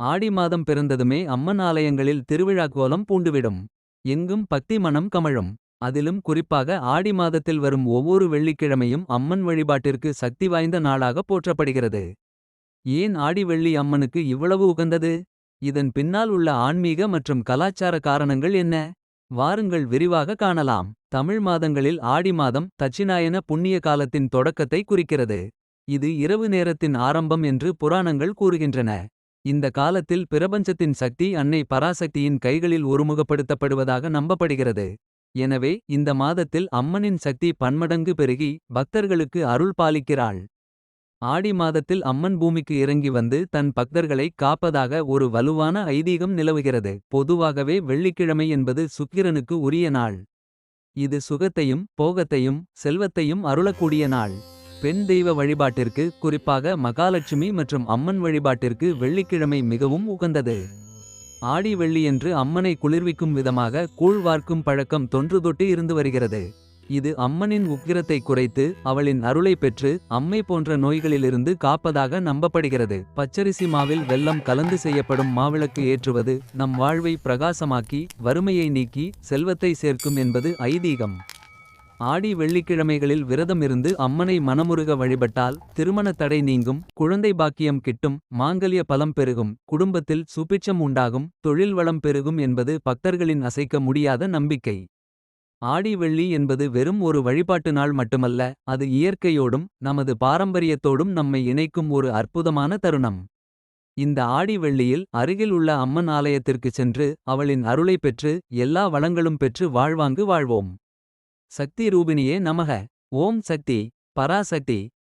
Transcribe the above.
ஆடி மாதம் பிறந்ததுமே அம்மன் ஆலயங்களில் திருவிழா கோலம் பூண்டுவிடும். எங்கும் பக்தி மனம் கமழும். அதிலும் குறிப்பாக ஆடி மாதத்தில் வரும் ஒவ்வொரு வெள்ளிக்கிழமையும் அம்மன் வழிபாட்டிற்கு சக்தி வாய்ந்த நாளாக போற்றப்படுகிறது. ஏன் ஆடி வெள்ளி அம்மனுக்கு இவ்வளவு உகந்தது? இதன் பின்னால் உள்ள ஆன்மீக மற்றும் கலாச்சார காரணங்கள் என்ன? வாருங்கள் விரிவாக காணலாம். தமிழ் மாதங்களில் ஆடி மாதம் தட்சிணாயன புண்ணிய காலத்தின் தொடக்கத்தை குறிக்கிறது. இது இரவு நேரத்தின் ஆரம்பம் என்று புராணங்கள் கூறுகின்றன. இந்த காலத்தில் பிரபஞ்சத்தின் சக்தி அன்னை பராசக்தியின் கைகளில் ஒருமுகப்படுத்தப்படுவதாக நம்பப்படுகிறது. எனவே இந்த மாதத்தில் அம்மனின் சக்தி பன்மடங்கு பெருகி பக்தர்களுக்கு அருள் பாலிக்கிறாள். ஆடி மாதத்தில் அம்மன் பூமிக்கு இறங்கி வந்து தன் பக்தர்களை காப்பதாக ஒரு வலுவான ஐதீகம் நிலவுகிறது. பொதுவாகவே வெள்ளிக்கிழமை என்பது சுக்கிரனுக்கு உரிய நாள். இது சுகத்தையும் போகத்தையும் செல்வத்தையும் அருளக்கூடிய நாள். பெண் தெய்வ வழிபாட்டிற்கு, குறிப்பாக மகாலட்சுமி மற்றும் அம்மன் வழிபாட்டிற்கு வெள்ளிக்கிழமை மிகவும் உகந்தது. ஆடி வெள்ளியன்று அம்மனை குளிர்விக்கும் விதமாக கூழ் வார்க்கும் பழக்கம் தொன்றுதொட்டு இருந்து வருகிறது. இது அம்மனின் உக்கிரத்தை குறைத்து அவளின் அருளை பெற்று அம்மை போன்ற நோய்களிலிருந்து காப்பதாக நம்பப்படுகிறது. பச்சரிசி மாவில் வெல்லம் கலந்து செய்யப்படும் மாவிளக்கு ஏற்றுவது நம் வாழ்வை பிரகாசமாக்கி வறுமையை நீக்கி செல்வத்தை சேர்க்கும் என்பது ஐதீகம். ஆடி வெள்ளிக்கிழமைகளில் விரதம் இருந்து அம்மனை மனமுருக வழிபட்டால் திருமண தடை நீங்கும், குழந்தை பாக்கியம் கிட்டும், மாங்கல்ய பலம் பெருகும், குடும்பத்தில் சுபிட்சம் உண்டாகும், தொழில் வளம் பெருகும் என்பது பக்தர்களின் அசைக்க முடியாத நம்பிக்கை. ஆடி வெள்ளி என்பது வெறும் ஒரு வழிபாட்டு நாள் மட்டுமல்ல, அது இயற்கையோடும் நமது பாரம்பரியத்தோடும் நம்மை இணைக்கும் ஒரு அற்புதமான தருணம். இந்த ஆடி வெள்ளியில் அருகில் உள்ள அம்மன் ஆலயத்திற்கு சென்று அவளின் அருளை பெற்று எல்லா வளங்களும் பெற்று வாழ்வாங்கு வாழ்வோம். சக்தி ரூபிணியே நமக. ஓம் சக்தி பராசக்தி.